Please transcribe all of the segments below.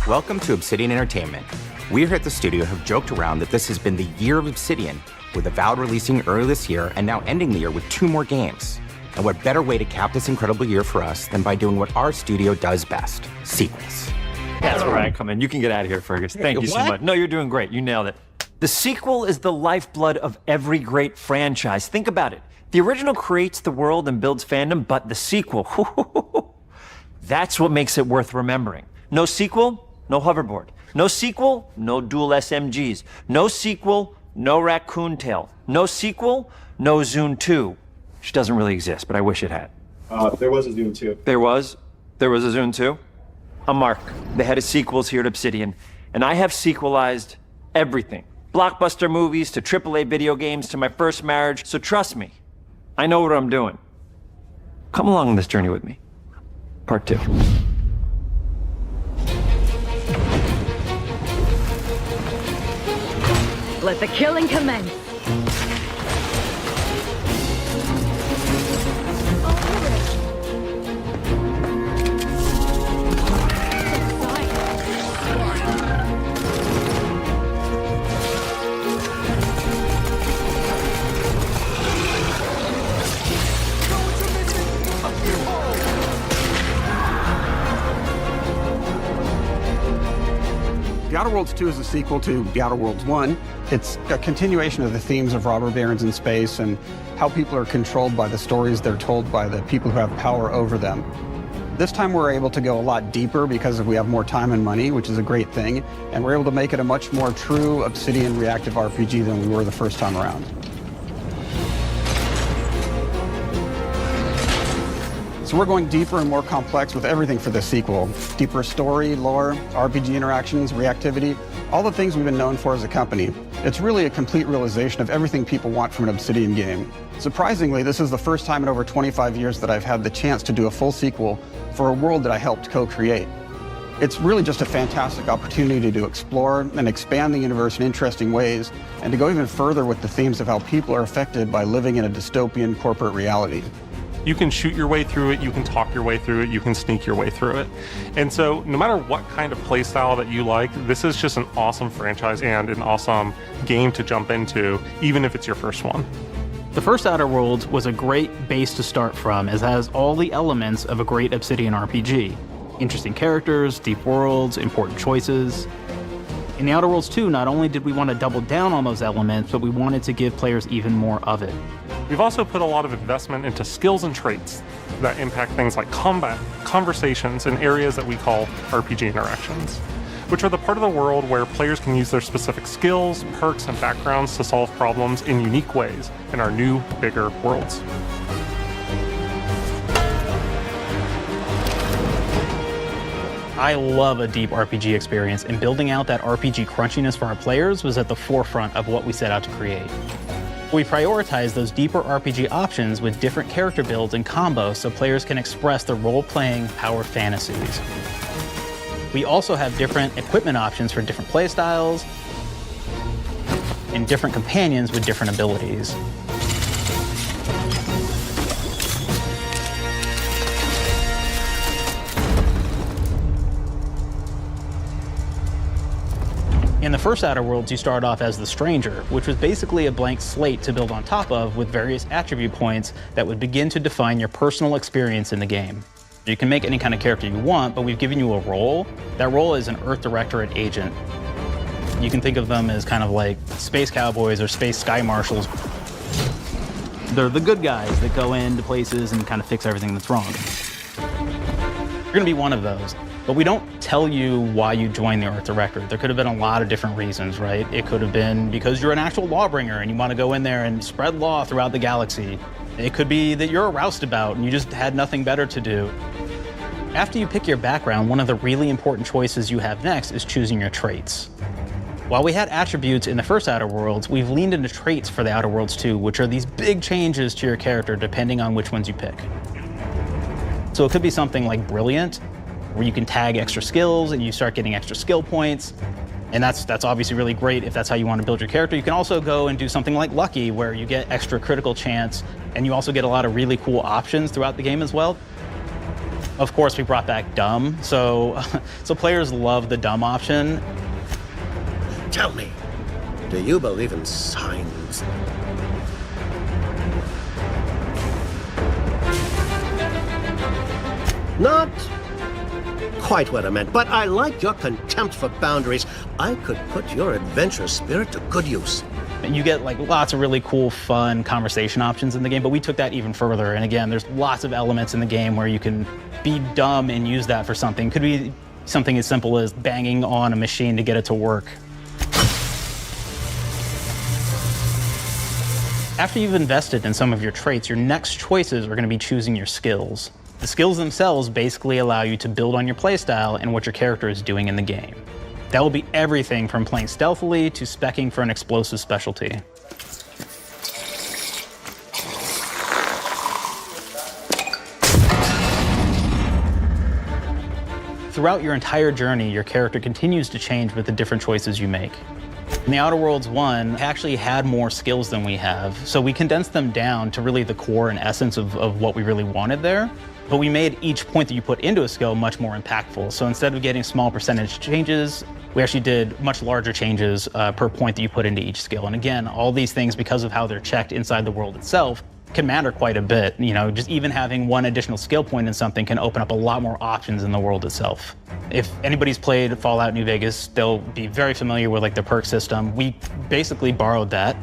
Welcome to Obsidian Entertainment. We here at the studio have joked around that this has been the year of Obsidian, with Avowed releasing early this year and now ending the year with 2 more games. And what better way to cap this incredible year for us than by doing what our studio does best, sequels. That's where I come in. You can get out of here, Fergus. Thank you so much. No, you're doing great. You nailed it. The sequel is the lifeblood of every great franchise. Think about it. The original creates the world and builds fandom, but the sequel, that's what makes it worth remembering. No sequel, no hoverboard. No sequel, no dual SMGs. No sequel, no raccoon tail. No sequel, no Zune 2. Which doesn't really exist, but I wish it had. There was a Zune 2. There was a Zune 2? I'm Mark, the head of sequels here at Obsidian, and I have sequelized everything. Blockbuster movies to AAA video games to my first marriage, so trust me, I know what I'm doing. Come along on this journey with me. Part 2. Let the killing commence. The Outer Worlds 2 is a sequel to The Outer Worlds 1. It's a continuation of the themes of robber barons in space and how people are controlled by the stories they're told by the people who have power over them. This time we're able to go a lot deeper because we have more time and money, which is a great thing, and we're able to make it a much more true Obsidian reactive RPG than we were the first time around. So we're going deeper and more complex with everything for this sequel. Deeper story, lore, RPG interactions, reactivity, all the things we've been known for as a company. It's really a complete realization of everything people want from an Obsidian game. Surprisingly, this is the first time in over 25 years that I've had the chance to do a full sequel for a world that I helped co-create. It's really just a fantastic opportunity to explore and expand the universe in interesting ways, and to go even further with the themes of how people are affected by living in a dystopian corporate reality. You can shoot your way through it, you can talk your way through it, you can sneak your way through it. And so no matter what kind of play style that you like, this is just an awesome franchise and an awesome game to jump into, even if it's your first one. The first Outer Worlds was a great base to start from, as it has all the elements of a great Obsidian RPG. Interesting characters, deep worlds, important choices. In the Outer Worlds 2, not only did we want to double down on those elements, but we wanted to give players even more of it. We've also put a lot of investment into skills and traits that impact things like combat, conversations, and areas that we call RPG interactions, which are the part of the world where players can use their specific skills, perks, and backgrounds to solve problems in unique ways in our new, bigger worlds. I love a deep RPG experience, and building out that RPG crunchiness for our players was at the forefront of what we set out to create. We prioritize those deeper RPG options with different character builds and combos so players can express their role-playing power fantasies. We also have different equipment options for different playstyles and different companions with different abilities. In the first Outer Worlds, you start off as the Stranger, which was basically a blank slate to build on top of with various attribute points that would begin to define your personal experience in the game. You can make any kind of character you want, but we've given you a role. That role is an Earth Directorate agent. You can think of them as kind of like space cowboys or space sky marshals. They're the good guys that go into places and kind of fix everything that's wrong. You're gonna be one of those. But we don't tell you why you joined the Earth Directorate. There could have been a lot of different reasons, right? It could have been because you're an actual lawbringer and you want to go in there and spread law throughout the galaxy. It could be that you're a roustabout and you just had nothing better to do. After you pick your background, one of the really important choices you have next is choosing your traits. While we had attributes in the first Outer Worlds, we've leaned into traits for the Outer Worlds 2, which are these big changes to your character depending on which ones you pick. So it could be something like Brilliant, where you can tag extra skills and you start getting extra skill points. And that's obviously really great if that's how you want to build your character. You can also go and do something like Lucky, where you get extra critical chance, and you also get a lot of really cool options throughout the game as well. Of course, we brought back dumb, so players love the dumb option. Tell me, do you believe in signs? Not quite what I meant, but I like your contempt for boundaries. I could put your adventurous spirit to good use. You get like lots of really cool, fun conversation options in the game, but we took that even further. And again, there's lots of elements in the game where you can be dumb and use that for something. Could be something as simple as banging on a machine to get it to work. After you've invested in some of your traits, your next choices are going to be choosing your skills. The skills themselves basically allow you to build on your playstyle and what your character is doing in the game. That will be everything from playing stealthily to speccing for an explosive specialty. Throughout your entire journey, your character continues to change with the different choices you make. In the Outer Worlds 1, actually had more skills than we have, so we condensed them down to really the core and essence of what we really wanted there. But we made each point that you put into a skill much more impactful. So instead of getting small percentage changes, we actually did much larger changes per point that you put into each skill. And again, all these things, because of how they're checked inside the world itself, can matter quite a bit. You know, just even having one additional skill point in something can open up a lot more options in the world itself. If anybody's played Fallout New Vegas, they'll be very familiar with like the perk system. We basically borrowed that,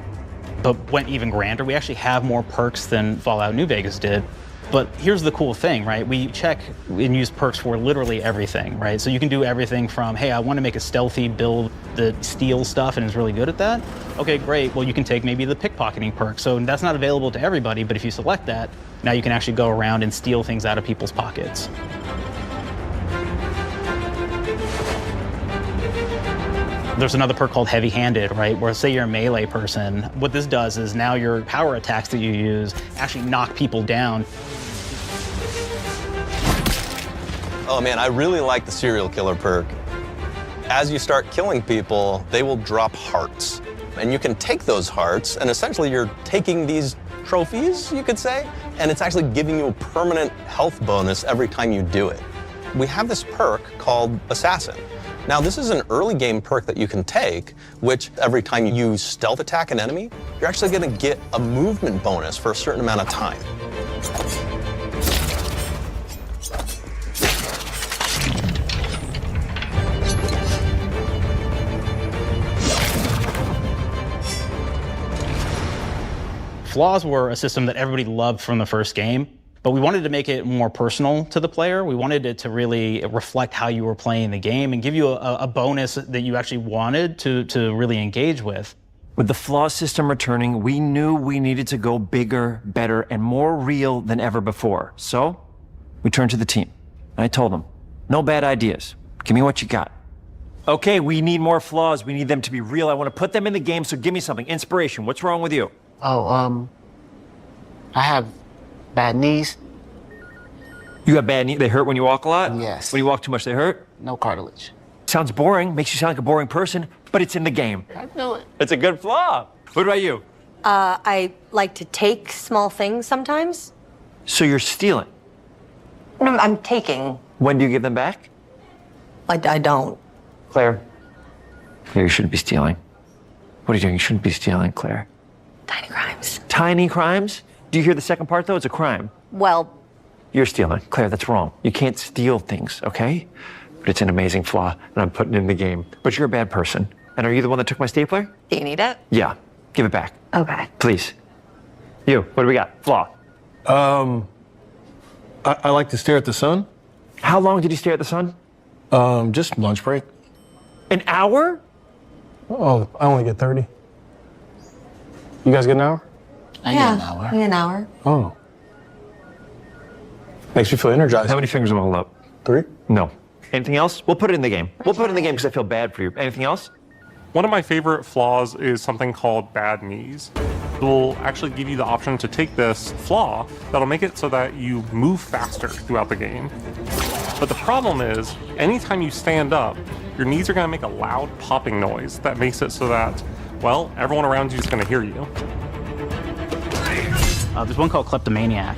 but went even grander. We actually have more perks than Fallout New Vegas did. But here's the cool thing, right? We check and use perks for literally everything, right? So you can do everything from, hey, I want to make a stealthy build that steals stuff and is really good at that. Okay, great. Well, you can take maybe the pickpocketing perk. So that's not available to everybody, but if you select that, now you can actually go around and steal things out of people's pockets. There's another perk called heavy-handed, right? Where say you're a melee person, what this does is now your power attacks that you use actually knock people down. Oh man, I really like the serial killer perk. As you start killing people, they will drop hearts. And you can take those hearts, and essentially you're taking these trophies, you could say, and it's actually giving you a permanent health bonus every time you do it. We have this perk called Assassin. Now, this is an early game perk that you can take, which every time you stealth attack an enemy, you're actually going to get a movement bonus for a certain amount of time. Flaws were a system that everybody loved from the first game, but we wanted to make it more personal to the player. We wanted it to really reflect how you were playing the game and give you a bonus that you actually wanted to really engage with. With the flaw system returning, we knew we needed to go bigger, better, and more real than ever before. So we turned to the team. And I told them, no bad ideas. Give me what you got. Okay, we need more flaws. We need them to be real. I want to put them in the game, so give me something. Inspiration. What's wrong with you? Oh, I have bad knees. You got bad knees? They hurt when you walk a lot? Yes. When you walk too much, they hurt? No cartilage. Sounds boring. Makes you sound like a boring person, but it's in the game. I know it. It's a good flaw. What about you? I like to take small things sometimes. So you're stealing? No, I'm taking. When do you give them back? I don't. Claire. Claire, you shouldn't be stealing. What are you doing? You shouldn't be stealing, Claire. Tiny crimes. Tiny crimes? Do you hear the second part, though? It's a crime. Well, You're stealing. Claire, that's wrong. You can't steal things, okay? But it's an amazing flaw, and I'm putting it in the game. But you're a bad person. And are you the one that took my stapler? do you need it? Yeah. Give it back. Okay. Please. You, what do we got? Flaw. I like to stare at the sun. How long did you stare at the sun? Just lunch break. An hour? Oh, I only get 30. You guys get an hour? I get an hour. An hour. Oh. Makes me feel energized. How many fingers am I holding up? 3? No. Anything else? We'll put it in the game. We'll put it in the game because I feel bad for you. Anything else? One of my favorite flaws is something called bad knees. It will actually give you the option to take this flaw that'll make it so that you move faster throughout the game. But the problem is, anytime you stand up, your knees are going to make a loud popping noise that makes it so that, well, everyone around you is going to hear you. There's one called Kleptomaniac.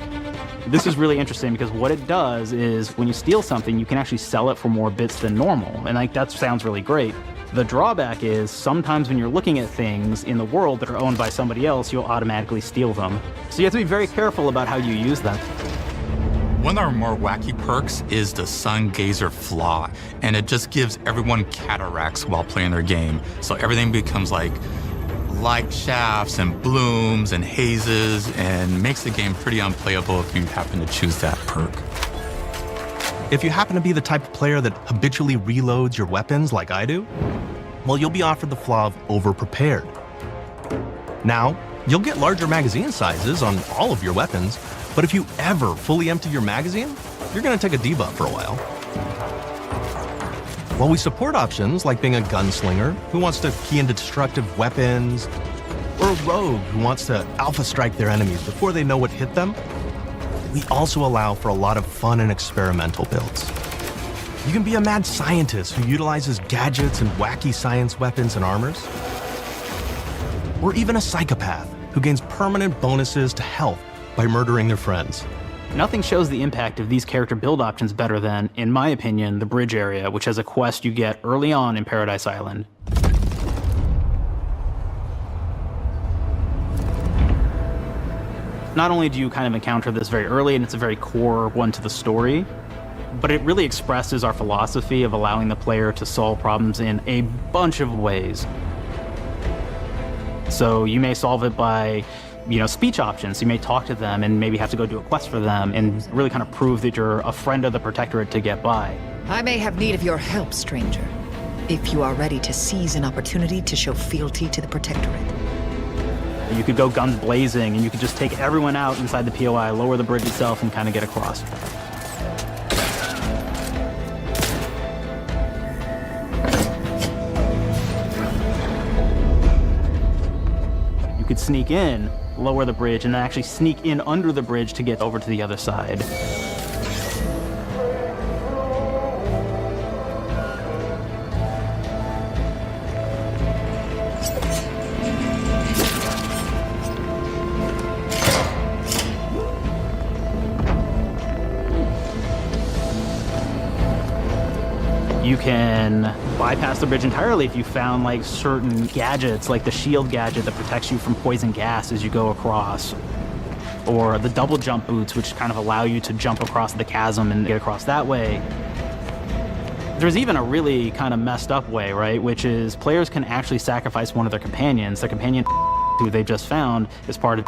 This is really interesting because what it does is when you steal something, you can actually sell it for more bits than normal. And like that sounds really great. The drawback is sometimes when you're looking at things in the world that are owned by somebody else, you'll automatically steal them. So you have to be very careful about how you use them. One of our more wacky perks is the Sun Gazer Flaw, and it just gives everyone cataracts while playing their game. So everything becomes like light shafts and blooms and hazes, and makes the game pretty unplayable if you happen to choose that perk. If you happen to be the type of player that habitually reloads your weapons like I do, well, you'll be offered the flaw of overprepared. Now, you'll get larger magazine sizes on all of your weapons, but if you ever fully empty your magazine, you're gonna take a debuff for a while. While we support options like being a gunslinger who wants to key into destructive weapons, or a rogue who wants to alpha strike their enemies before they know what hit them, we also allow for a lot of fun and experimental builds. You can be a mad scientist who utilizes gadgets and wacky science weapons and armors, or even a psychopath who gains permanent bonuses to health by murdering their friends. Nothing shows the impact of these character build options better than, in my opinion, the bridge area, which has a quest you get early on in Paradise Island. Not only do you kind of encounter this very early, and it's a very core one to the story, but it really expresses our philosophy of allowing the player to solve problems in a bunch of ways. So you may solve it by speech options. You may talk to them and maybe have to go do a quest for them and really kind of prove that you're a friend of the Protectorate to get by. I may have need of your help, stranger, if you are ready to seize an opportunity to show fealty to the Protectorate. You could go guns blazing and you could just take everyone out inside the POI, lower the bridge itself, and kind of get across. You could sneak in, lower the bridge, and then actually sneak in under the bridge to get over to the other side. You can bypass the bridge entirely if you found like certain gadgets, like the shield gadget that protects you from poison gas as you go across, or the double jump boots, which kind of allow you to jump across the chasm and get across that way. There's even a really kind of messed up way, right? Which is players can actually sacrifice one of their companions. The companion who they just found is part of.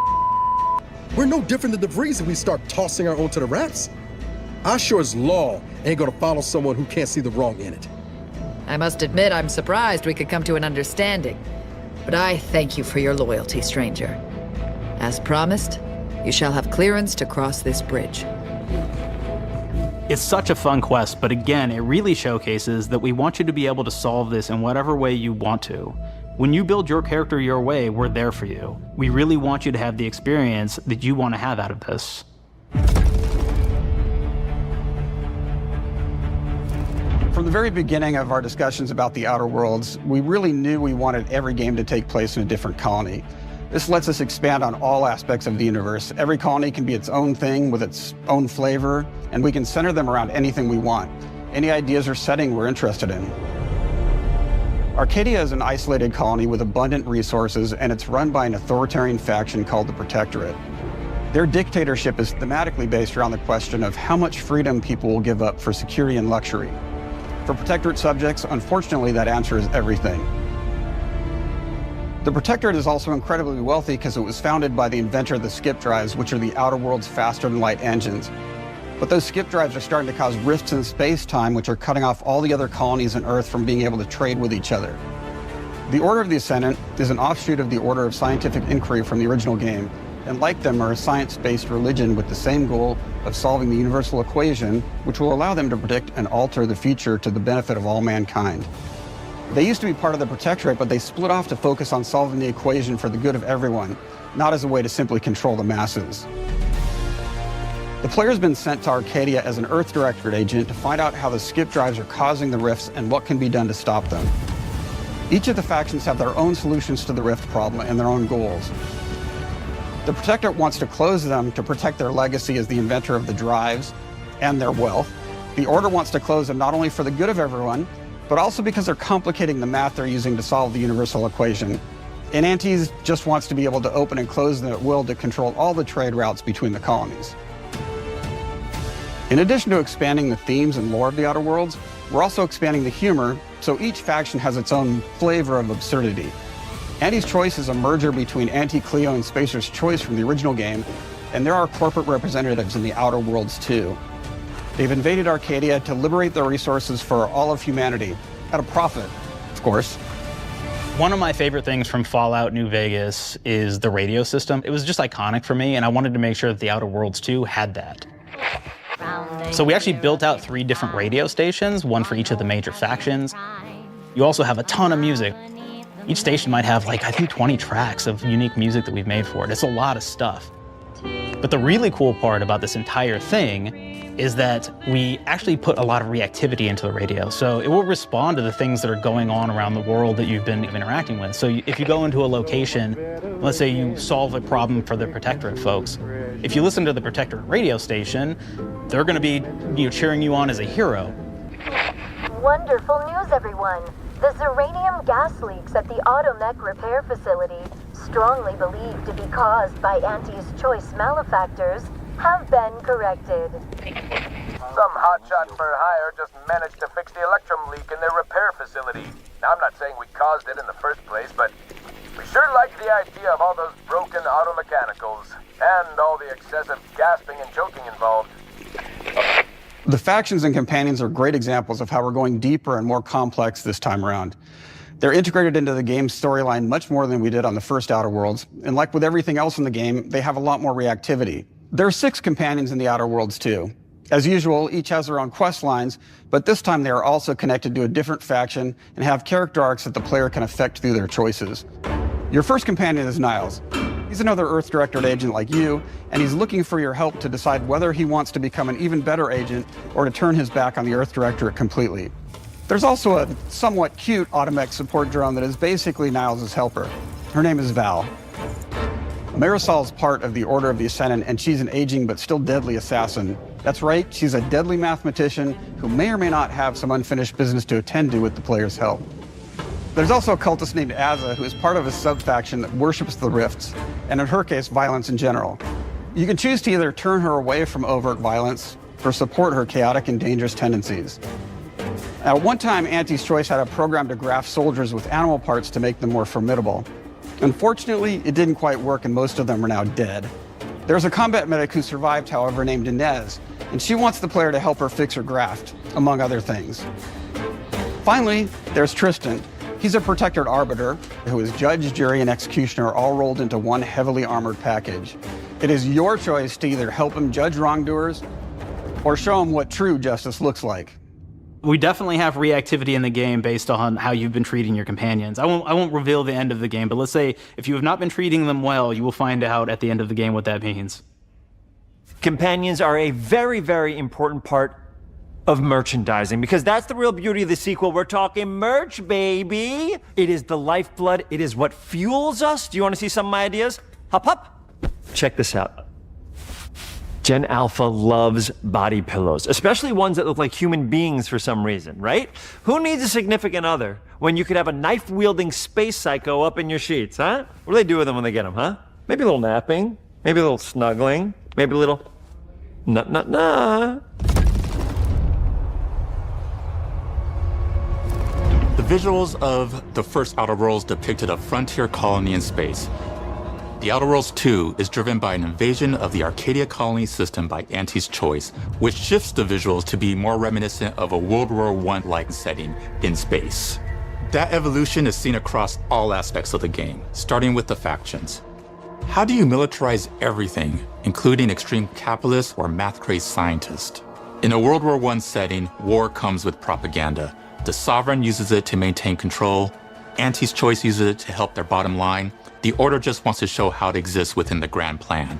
We're no different than the Breeze if we start tossing our own to the raps. I sure as law ain't gonna follow someone who can't see the wrong in it. I must admit I'm surprised we could come to an understanding, but I thank you for your loyalty, stranger. As promised, you shall have clearance to cross this bridge. It's such a fun quest, but again, it really showcases that we want you to be able to solve this in whatever way you want to. When you build your character your way, we're there for you. We really want you to have the experience that you want to have out of this. From the very beginning of our discussions about the Outer Worlds, we really knew we wanted every game to take place in a different colony. This lets us expand on all aspects of the universe. Every colony can be its own thing with its own flavor, and we can center them around anything we want, any ideas or setting we're interested in. Arcadia is an isolated colony with abundant resources, and it's run by an authoritarian faction called the Protectorate. Their dictatorship is thematically based around the question of how much freedom people will give up for security and luxury. For Protectorate subjects, unfortunately, that answer is everything. The Protectorate is also incredibly wealthy because it was founded by the inventor of the skip drives, which are the Outer World's faster-than-light engines. But those skip drives are starting to cause rifts in space-time, which are cutting off all the other colonies on Earth from being able to trade with each other. The Order of the Ascendant is an offshoot of the Order of Scientific Inquiry from the original game, and like them are a science-based religion with the same goal of solving the universal equation, which will allow them to predict and alter the future to the benefit of all mankind. They used to be part of the Protectorate, but they split off to focus on solving the equation for the good of everyone, not as a way to simply control the masses. The player's been sent to Arcadia as an Earth Directorate agent to find out how the skip drives are causing the rifts and what can be done to stop them. Each of the factions have their own solutions to the rift problem and their own goals. The Protectorate wants to close them to protect their legacy as the inventor of the drives and their wealth. The Order wants to close them not only for the good of everyone, but also because they're complicating the math they're using to solve the universal equation. And Antes just wants to be able to open and close them at will to control all the trade routes between the colonies. In addition to expanding the themes and lore of the Outer Worlds, we're also expanding the humor, so each faction has its own flavor of absurdity. Anti's Choice is a merger between Anti-Cleo and Spacer's Choice from the original game, and there are corporate representatives in the Outer Worlds too. They've invaded Arcadia to liberate their resources for all of humanity, at a profit, of course. One of my favorite things from Fallout New Vegas is the radio system. It was just iconic for me, and I wanted to make sure that the Outer Worlds 2 had that. So we actually built out 3 different radio stations, one for each of the major factions. You also have a ton of music. Each station might have, like, I think 20 tracks of unique music that we've made for it. It's a lot of stuff. But the really cool part about this entire thing is that we actually put a lot of reactivity into the radio. So it will respond to the things that are going on around the world that you've been interacting with. So if you go into a location, let's say you solve a problem for the Protectorate folks, if you listen to the Protectorate radio station, they're gonna be cheering you on as a hero. Wonderful news, everyone. The Zeranium gas leaks at the Automech repair facility, strongly believed to be caused by Anti's Choice malefactors, have been corrected. Some hotshot for hire just managed to fix the electrum leak in their repair facility. Now, I'm not saying we caused it in the first place, but we sure like the idea of all those broken auto mechanicals and all the excessive gasping and choking involved. The factions and companions are great examples of how we're going deeper and more complex this time around. They're integrated into the game's storyline much more than we did on the first Outer Worlds, and like with everything else in the game, they have a lot more reactivity. There are 6 companions in the Outer Worlds too. As usual, each has their own quest lines, but this time they are also connected to a different faction and have character arcs that the player can affect through their choices. Your first companion is Niles. He's another Earth Directorate agent like you, and he's looking for your help to decide whether he wants to become an even better agent or to turn his back on the Earth Directorate completely. There's also a somewhat cute Automech support drone that is basically Niles' helper. Her name is Val. Marisol is part of the Order of the Ascendant, and she's an aging but still deadly assassin. That's right, she's a deadly mathematician who may or may not have some unfinished business to attend to with the player's help. There's also a cultist named Azza, who is part of a sub-faction that worships the rifts, and in her case, violence in general. You can choose to either turn her away from overt violence or support her chaotic and dangerous tendencies. At one time, Anti's Choice had a program to graft soldiers with animal parts to make them more formidable. Unfortunately, it didn't quite work, and most of them are now dead. There's a combat medic who survived, however, named Inez, and she wants the player to help her fix her graft, among other things. Finally, there's Tristan. He's a Protectorate arbiter who is judge, jury, and executioner all rolled into one heavily armored package. It is your choice to either help him judge wrongdoers or show him what true justice looks like. We definitely have reactivity in the game based on how you've been treating your companions. I won't reveal the end of the game, but let's say if you have not been treating them well, you will find out at the end of the game what that means. Companions are a very, very important part of merchandising, because that's the real beauty of the sequel. We're talking merch, baby. It is the lifeblood. It is what fuels us. Do you want to see some of my ideas? Hop, hop. Check this out. Gen Alpha loves body pillows, especially ones that look like human beings for some reason, right? Who needs a significant other when you could have a knife-wielding space psycho up in your sheets, huh? What do they do with them when they get them, huh? Maybe a little napping, maybe a little snuggling, maybe a little nut. The visuals of the first Outer Worlds depicted a frontier colony in space. The Outer Worlds 2 is driven by an invasion of the Arcadia colony system by Anti's Choice, which shifts the visuals to be more reminiscent of a World War I-like setting in space. That evolution is seen across all aspects of the game, starting with the factions. How do you militarize everything, including extreme capitalists or math-crazed scientists? In a World War I setting, war comes with propaganda. The Sovereign uses it to maintain control. Anti's Choice uses it to help their bottom line. The Order just wants to show how it exists within the grand plan.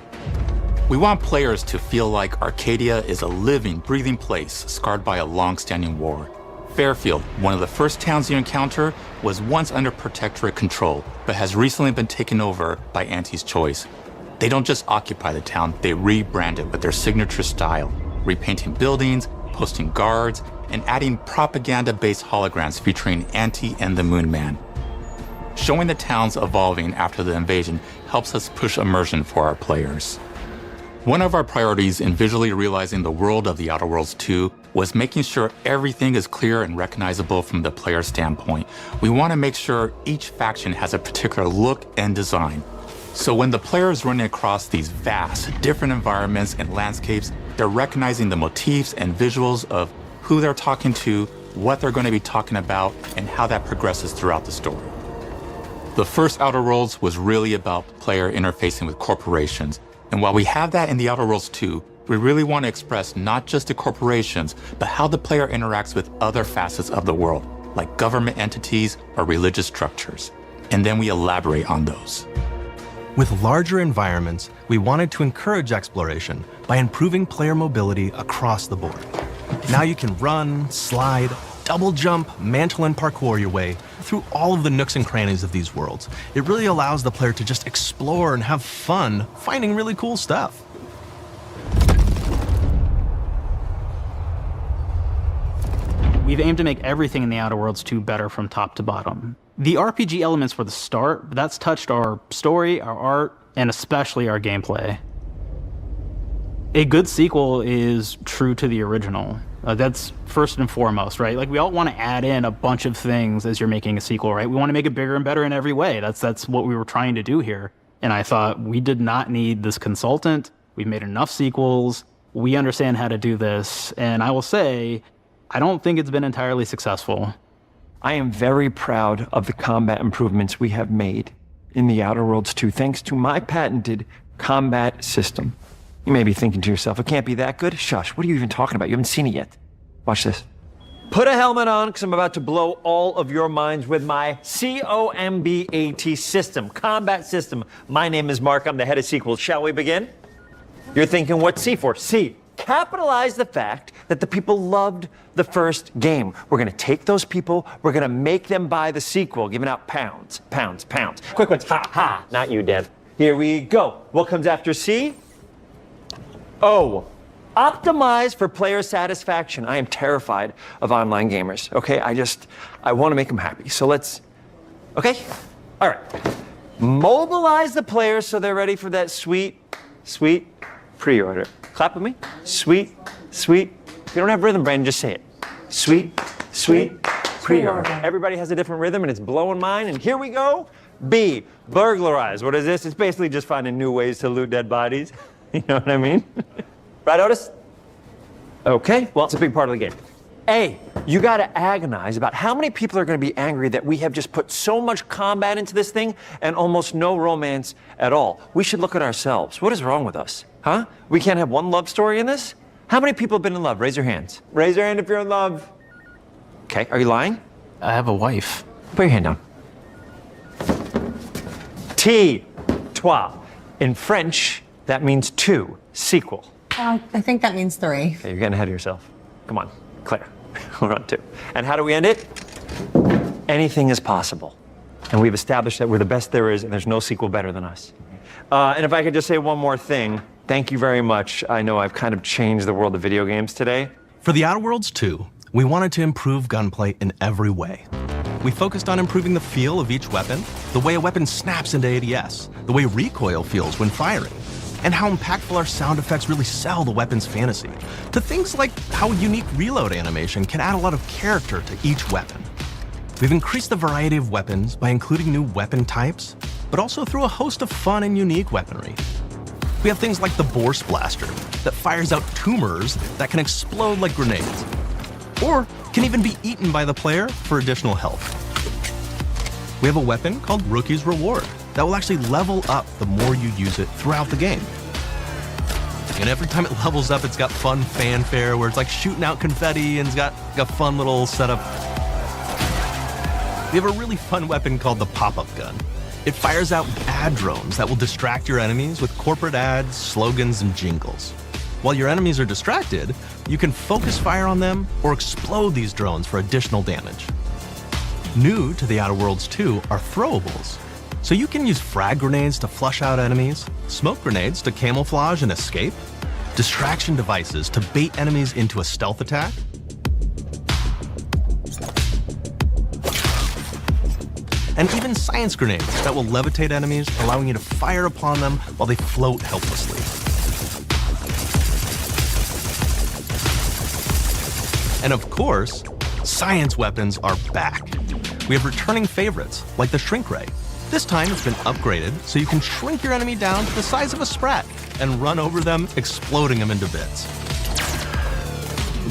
We want players to feel like Arcadia is a living, breathing place scarred by a long-standing war. Fairfield, one of the first towns you encounter, was once under Protectorate control, but has recently been taken over by Anti's Choice. They don't just occupy the town, they rebrand it with their signature style, repainting buildings, posting guards, and adding propaganda-based holograms featuring Anti and the Moon Man. Showing the towns evolving after the invasion helps us push immersion for our players. One of our priorities in visually realizing the world of The Outer Worlds 2 was making sure everything is clear and recognizable from the player standpoint. We want to make sure each faction has a particular look and design. So when the player is running across these vast, different environments and landscapes, they're recognizing the motifs and visuals of who they're talking to, what they're going to be talking about, and how that progresses throughout the story. The first Outer Worlds was really about player interfacing with corporations. And while we have that in The Outer Worlds 2, we really want to express not just the corporations, but how the player interacts with other facets of the world, like government entities or religious structures. And then we elaborate on those. With larger environments, we wanted to encourage exploration by improving player mobility across the board. Now you can run, slide, double jump, mantle, and parkour your way through all of the nooks and crannies of these worlds. It really allows the player to just explore and have fun finding really cool stuff. We've aimed to make everything in The Outer Worlds 2 better from top to bottom. The RPG elements were the start, but that's touched our story, our art, and especially our gameplay. A good sequel is true to the original. That's first and foremost, right? Like, we all want to add in a bunch of things as you're making a sequel, right? We want to make it bigger and better in every way. That's what we were trying to do here. And I thought, we did not need this consultant. We've made enough sequels. We understand how to do this. And I will say, I don't think it's been entirely successful. I am very proud of the combat improvements we have made in The Outer Worlds 2, thanks to my patented combat system. You may be thinking to yourself, it can't be that good? Shush, what are you even talking about? You haven't seen it yet. Watch this. Put a helmet on, because I'm about to blow all of your minds with my COMBAT system, combat system. My name is Mark, I'm the head of sequels. Shall we begin? You're thinking, what's C for? C. Capitalize the fact that the people loved the first game. We're gonna take those people, we're gonna make them buy the sequel, giving out pounds, pounds, pounds. Quick ones, ha, ha, not you, Dev. Here we go. What comes after C? O. Optimize for player satisfaction. I am terrified of online gamers, okay? I wanna make them happy, so let's, okay? All right. Mobilize the players so they're ready for that sweet, sweet pre-order. Clap with me. Sweet, sweet. If you don't have rhythm, Brandon, just say it. Sweet, sweet pre-order. Everybody has a different rhythm, and it's blowing mine. And here we go. B, burglarize. What is this? It's basically just finding new ways to loot dead bodies. You know what I mean? Right, Otis? Okay, well, it's a big part of the game. A, you gotta agonize about how many people are gonna be angry that we have just put so much combat into this thing and almost no romance at all. We should look at ourselves. What is wrong with us? Huh? We can't have one love story in this? How many people have been in love? Raise your hands. Raise your hand if you're in love. Okay, are you lying? I have a wife. Put your hand down. T, toi. In French, that means two, sequel. I think that means 3. Okay, you're getting ahead of yourself. Come on, Claire. We're on 2. And how do we end it? Anything is possible. And we've established that we're the best there is, and there's no sequel better than us. And if I could just say one more thing, thank you very much. I know I've kind of changed the world of video games today. For The Outer Worlds 2, we wanted to improve gunplay in every way. We focused on improving the feel of each weapon, the way a weapon snaps into ADS, the way recoil feels when firing, and how impactful our sound effects really sell the weapon's fantasy, to things like how a unique reload animation can add a lot of character to each weapon. We've increased the variety of weapons by including new weapon types, but also through a host of fun and unique weaponry. We have things like the Bourse Blaster that fires out tumors that can explode like grenades, or can even be eaten by the player for additional health. We have a weapon called Rookie's Reward that will actually level up the more you use it throughout the game. And every time it levels up, it's got fun fanfare where it's like shooting out confetti and it's got a fun little setup. We have a really fun weapon called the Pop-Up Gun. It fires out ad drones that will distract your enemies with corporate ads, slogans, and jingles. While your enemies are distracted, you can focus fire on them or explode these drones for additional damage. New to The Outer Worlds 2 are throwables. So you can use frag grenades to flush out enemies, smoke grenades to camouflage and escape, distraction devices to bait enemies into a stealth attack, and even science grenades that will levitate enemies, allowing you to fire upon them while they float helplessly. And of course, science weapons are back. We have returning favorites, like the shrink ray. This time it's been upgraded so you can shrink your enemy down to the size of a sprat and run over them, exploding them into bits.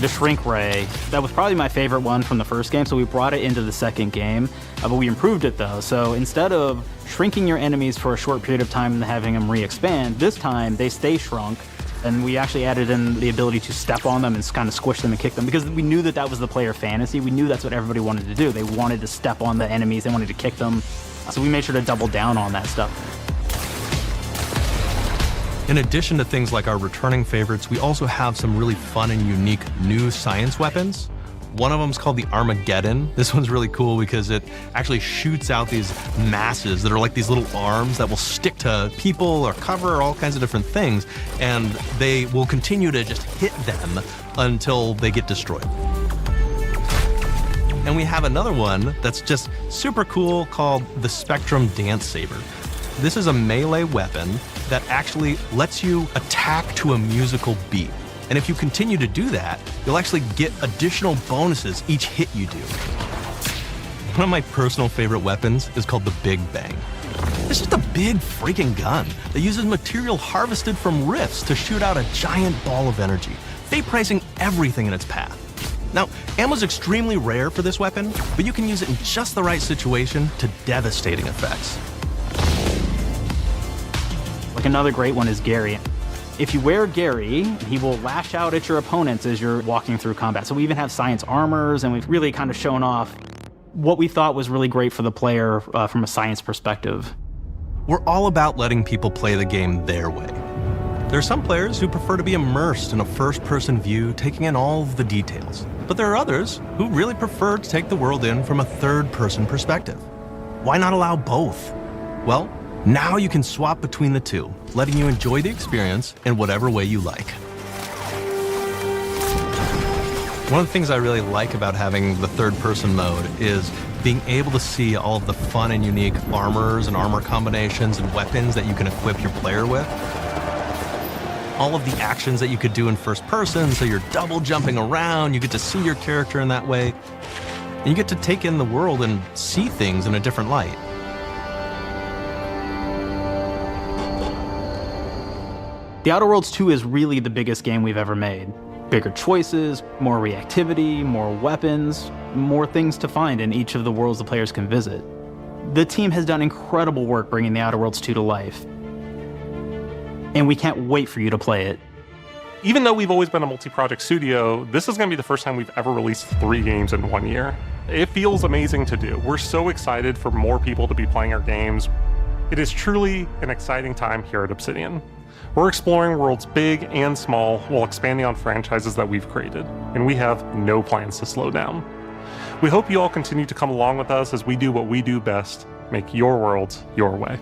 The shrink ray, that was probably my favorite one from the first game, so we brought it into the second game, but we improved it though. So instead of shrinking your enemies for a short period of time and having them re-expand, this time they stay shrunk, and we actually added in the ability to step on them and kind of squish them and kick them, because we knew that that was the player fantasy. We knew that's what everybody wanted to do. They wanted to step on the enemies, they wanted to kick them, so we made sure to double down on that stuff. In addition to things like our returning favorites, we also have some really fun and unique new science weapons. One of them is called the Armageddon. This one's really cool because it actually shoots out these masses that are like these little arms that will stick to people or cover or all kinds of different things, and they will continue to just hit them until they get destroyed. And we have another one that's just super cool called the Spectrum Dance Saber. This is a melee weapon that actually lets you attack to a musical beat. And if you continue to do that, you'll actually get additional bonuses each hit you do. One of my personal favorite weapons is called the Big Bang. It's just a big freaking gun that uses material harvested from rifts to shoot out a giant ball of energy, vaporizing everything in its path. Now, ammo's extremely rare for this weapon, but you can use it in just the right situation to devastating effects. Like another great one is Gary. If you wear Gary, he will lash out at your opponents as you're walking through combat. So we even have science armors, and we've really kind of shown off what we thought was really great for the player from a science perspective. We're all about letting people play the game their way. There are some players who prefer to be immersed in a first-person view, taking in all of the details. But there are others who really prefer to take the world in from a third-person perspective. Why not allow both? Well, now you can swap between the two, letting you enjoy the experience in whatever way you like. One of the things I really like about having the third-person mode is being able to see all of the fun and unique armors and armor combinations and weapons that you can equip your player with. All of the actions that you could do in first person, so you're double jumping around, you get to see your character in that way, and you get to take in the world and see things in a different light. The Outer Worlds 2 is really the biggest game we've ever made. Bigger choices, more reactivity, more weapons, more things to find in each of the worlds the players can visit. The team has done incredible work bringing the Outer Worlds 2 to life, and we can't wait for you to play it. Even though we've always been a multi-project studio, this is going to be the first time we've ever released 3 games in 1 year. It feels amazing to do. We're so excited for more people to be playing our games. It is truly an exciting time here at Obsidian. We're exploring worlds big and small while expanding on franchises that we've created, and we have no plans to slow down. We hope you all continue to come along with us as we do what we do best, make your world your way.